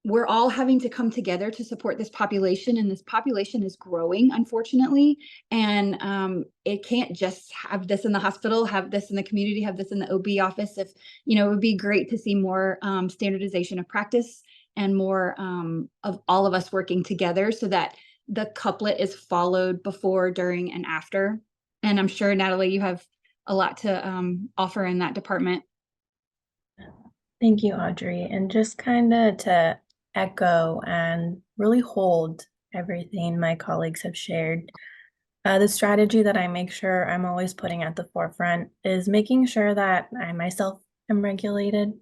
we're all having to come together to support this population, and this population is growing, unfortunately. And it can't just have this in the hospital, have this in the community, have this in the OB office. It would be great to see more standardization of practice and more of all of us working together so that the couplet is followed before, during, and after. And I'm sure, Natalie, you have a lot to offer in that department. Thank you, Audrey. And just kind of to echo and really hold everything my colleagues have shared. The strategy that I make sure I'm always putting at the forefront is making sure that I myself am regulated,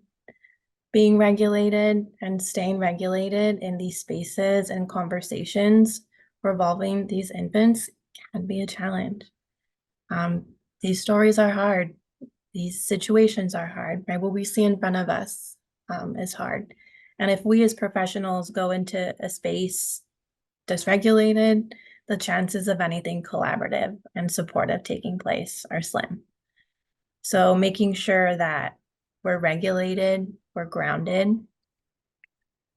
being regulated and staying regulated in these spaces and conversations revolving these infants can be a challenge. These stories are hard. These situations are hard, right? What we see in front of us is hard. And if we as professionals go into a space dysregulated, the chances of anything collaborative and supportive taking place are slim. So making sure that we're regulated, we're grounded.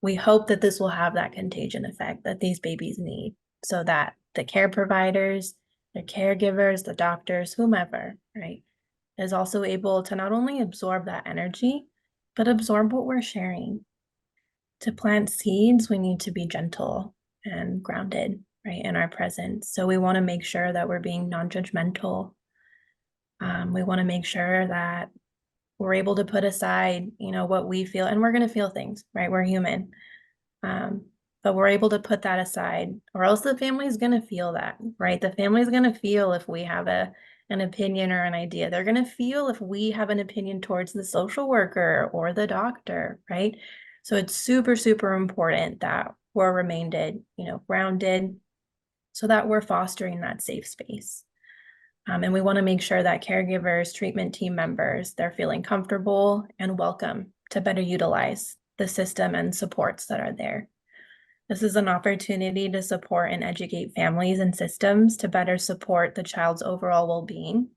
We hope that this will have that contagion effect that these babies need, so that the care providers, the caregivers, the doctors, whomever, right, is also able to not only absorb that energy, but absorb what we're sharing. To plant seeds, we need to be gentle and grounded, right, in our presence. So we want to make sure that we're being non-judgmental. We want to make sure that we're able to put aside, what we feel, and we're going to feel things, right? We're human. But we're able to put that aside, or else the family is going to feel that, right? The family is going to feel if we have an opinion or an idea. They're going to feel if we have an opinion towards the social worker or the doctor, right? So it's super, super important that we're remained, grounded, so that we're fostering that safe space. And we want to make sure that caregivers, treatment team members, they're feeling comfortable and welcome to better utilize the system and supports that are there. This is an opportunity to support and educate families and systems to better support the child's overall well-being.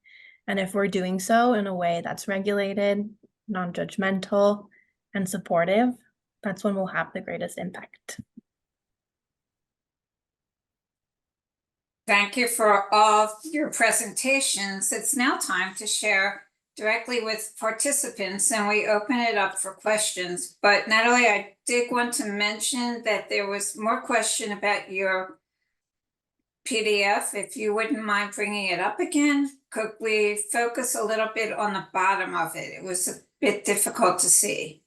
And if we're doing so in a way that's regulated, non-judgmental, and supportive, that's when we'll have the greatest impact. Thank you for all your presentations. It's now time to share directly with participants, and we open it up for questions. But Natalie, I did want to mention that there was more question about your PDF. If you wouldn't mind bringing it up again, could we focus a little bit on the bottom of it? It was a bit difficult to see.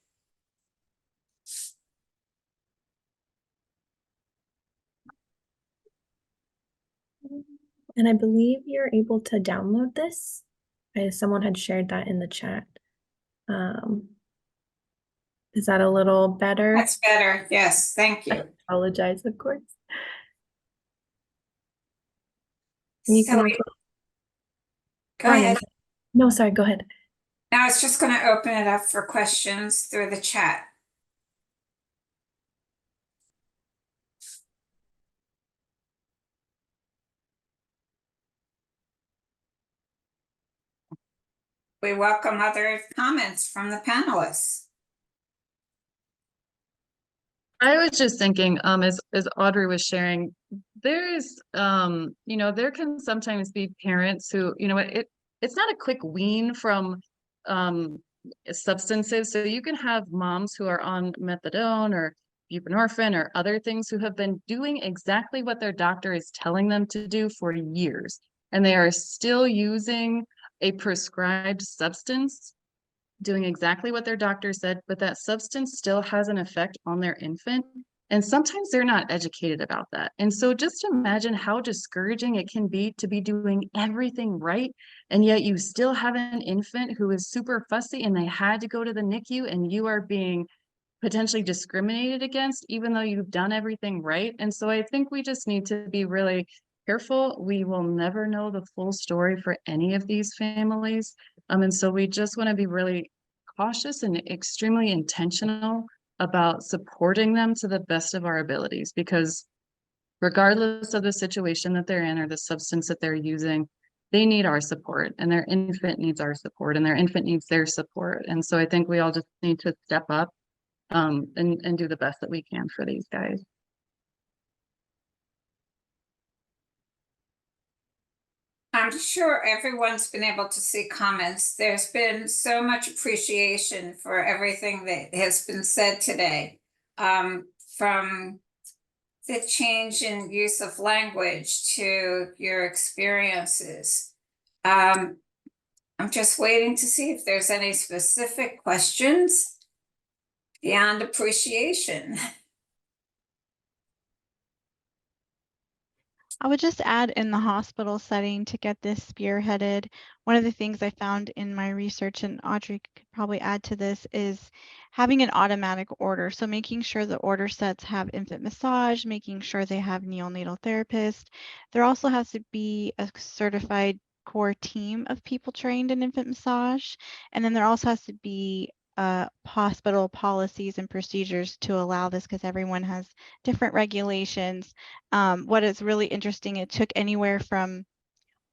And I believe you're able to download this. Someone had shared that in the chat. Is that a little better? That's better. Yes, thank you. I apologize, of course. And you So can go on ahead. No, sorry, go ahead. Now it's just going to open it up for questions through the chat. We welcome other comments from the panelists. I was just thinking, as Audrey was sharing, there is, you know, there can sometimes be parents who, you know, it's not a quick wean from substances. So you can have moms who are on methadone or buprenorphine or other things who have been doing exactly what their doctor is telling them to do for years, and they are still using a prescribed substance, doing exactly what their doctor said, but that substance still has an effect on their infant. And sometimes they're not educated about that. And so just imagine how discouraging it can be to be doing everything right, and yet you still have an infant who is super fussy and they had to go to the NICU, and you are being potentially discriminated against, even though you've done everything right. And so I think we just need to be really careful. We will never know the full story for any of these families. And so we just want to be really cautious and extremely intentional about supporting them to the best of our abilities, because regardless of the situation that they're in or the substance that they're using, they need our support, and their infant needs our support, and their infant needs their support. And so I think we all just need to step up and do the best that we can for these guys. I'm sure everyone's been able to see comments. There's been so much appreciation for everything that has been said today, from the change in use of language to your experiences. I'm just waiting to see if there's any specific questions beyond appreciation. I would just add, in the hospital setting, to get this spearheaded, one of the things I found in my research, and Audrey could probably add to this, is having an automatic order. So making sure the order sets have infant massage, making sure they have neonatal therapist. There also has to be a certified core team of people trained in infant massage. And then there also has to be hospital policies and procedures to allow this, because everyone has different regulations. What is really interesting, it took anywhere from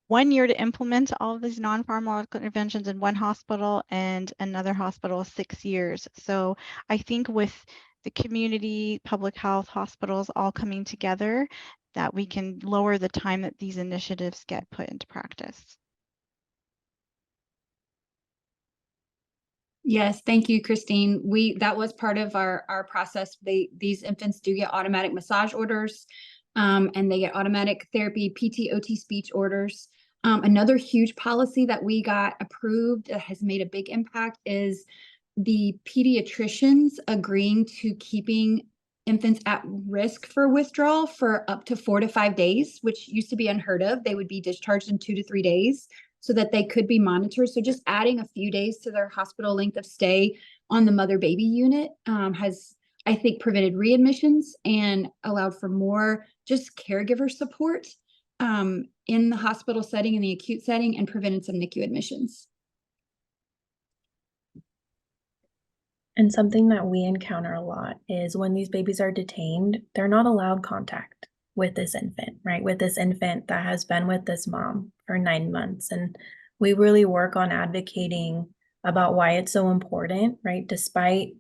1 year to implement all of these non-pharmacological interventions in one hospital, and another hospital 6 years. So I think with the community, public health, hospitals all coming together, that we can lower the time that these initiatives get put into practice. Yes, thank you, Christine. That was part of our process. These infants do get automatic massage orders, and they get automatic therapy, PT, OT speech orders. Another huge policy that we got approved that has made a big impact is the pediatricians agreeing to keeping infants at risk for withdrawal for up to 4 to 5 days, which used to be unheard of. They would be discharged in 2 to 3 days, so that they could be monitored. So just adding a few days to their hospital length of stay on the mother baby unit has, I think, prevented readmissions and allowed for more just caregiver support in the hospital setting, in the acute setting, and prevented some NICU admissions. And something that we encounter a lot is when these babies are detained, they're not allowed contact with this infant, right? With this infant that has been with this mom for 9 months. And we really work on advocating about why it's so important, right? Despite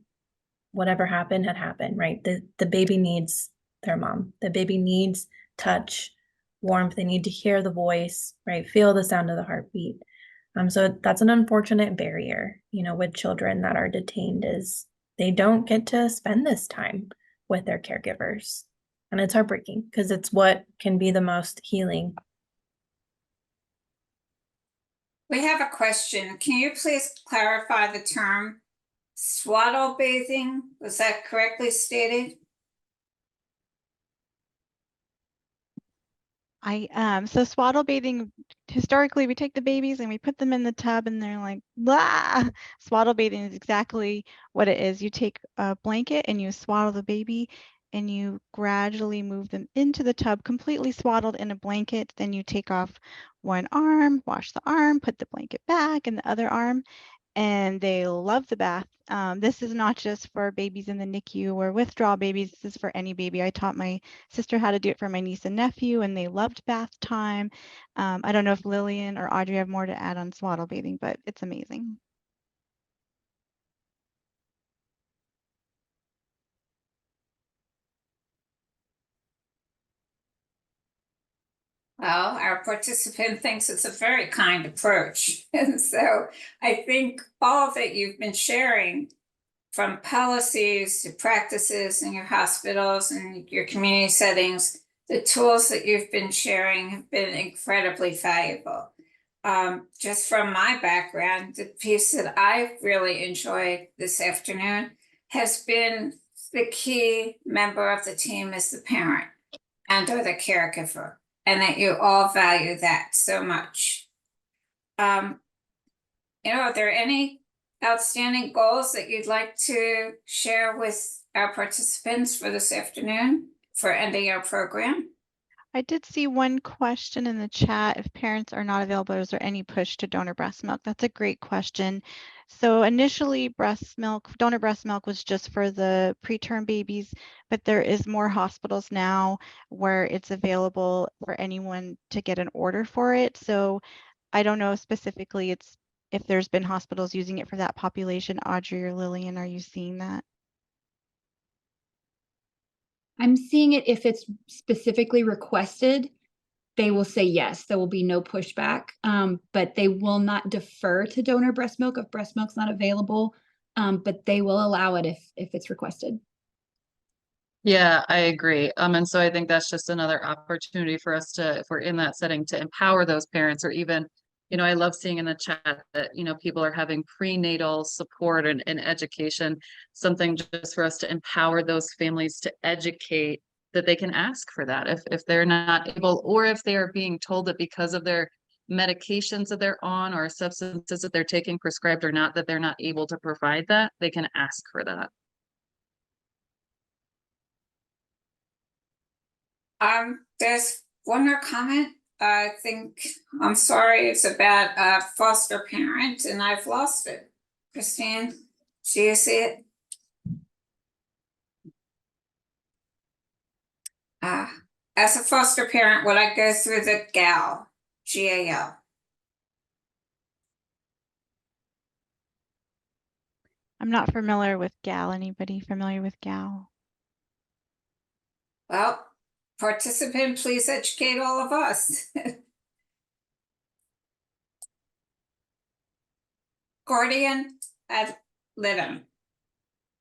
whatever happened had happened, right? The baby needs their mom. The baby needs touch, warmth. They need to hear the voice, right? Feel the sound of the heartbeat. So that's an unfortunate barrier, with children that are detained is they don't get to spend this time with their caregivers. And it's heartbreaking because it's what can be the most healing. We have a question. Can you please clarify the term swaddle bathing? Was that correctly stated? So swaddle bathing, historically we take the babies and we put them in the tub and they're like, blah. Swaddle bathing is exactly what it is. You take a blanket and you swaddle the baby and you gradually move them into the tub completely swaddled in a blanket. Then you take off one arm, wash the arm, put the blanket back in the other arm, and they love the bath. This is not just for babies in the NICU or withdrawal babies. This is for any baby. I taught my sister how to do it for my niece and nephew, and they loved bath time. I don't know if Lillian or Audrey have more to add on swaddle bathing, but it's amazing. Well, our participant thinks it's a very kind approach. And so I think all that you've been sharing, from policies to practices in your hospitals and your community settings, the tools that you've been sharing have been incredibly valuable. Just from my background, the piece that I really enjoyed this afternoon has been the key member of the team is the parent and or the caregiver, and that you all value that so much. Are there any outstanding goals that you'd like to share with our participants for this afternoon for ending our program? I did see one question in the chat. If parents are not available, is there any push to donor breast milk? That's a great question. So initially, donor breast milk was just for the preterm babies, but there is more hospitals now where it's available for anyone to get an order for it. So I don't know specifically if there's been hospitals using it for that population. Audrey or Lillian, are you seeing that? I'm seeing it if it's specifically requested, they will say yes. There will be no pushback, but they will not defer to donor breast milk if breast milk's not available, but they will allow it if it's requested. Yeah, I agree. And so I think that's just another opportunity for us to, if we're in that setting, to empower those parents, or even, I love seeing in the chat that, people are having prenatal support and education, something just for us to empower those families to educate that they can ask for that if they're not able, or if they are being told that because of their medications that they're on or substances that they're taking, prescribed or not, that they're not able to provide that, they can ask for that. There's one more comment. I think, I'm sorry, it's about a foster parent and I've lost it. Christine, do you see it? As a foster parent, would I go through the GAL, G-A-L? I'm not familiar with GAL. Anybody familiar with GAL? Well, participant, please educate all of us. Guardian ad litem.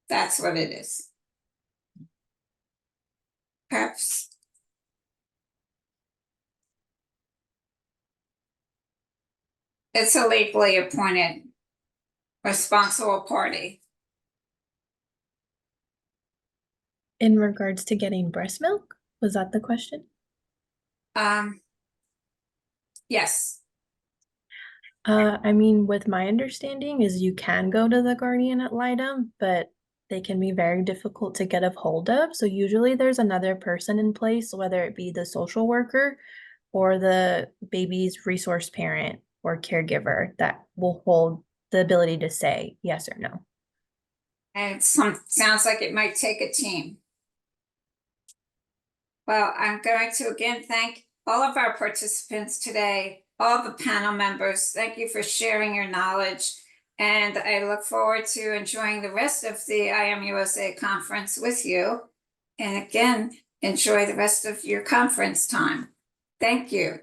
That's what it is. Perhaps. It's a legally appointed responsible party. In regards to getting breast milk, was that the question? Yes. With my understanding is you can go to the guardian ad litem, but they can be very difficult to get a hold of. So usually there's another person in place, whether it be the social worker or the baby's resource parent or caregiver, that will hold the ability to say yes or no. And sounds like it might take a team. Well, I'm going to again thank all of our participants today, all the panel members. Thank you for sharing your knowledge. And I look forward to enjoying the rest of the IMUSA conference with you. And again, enjoy the rest of your conference time. Thank you.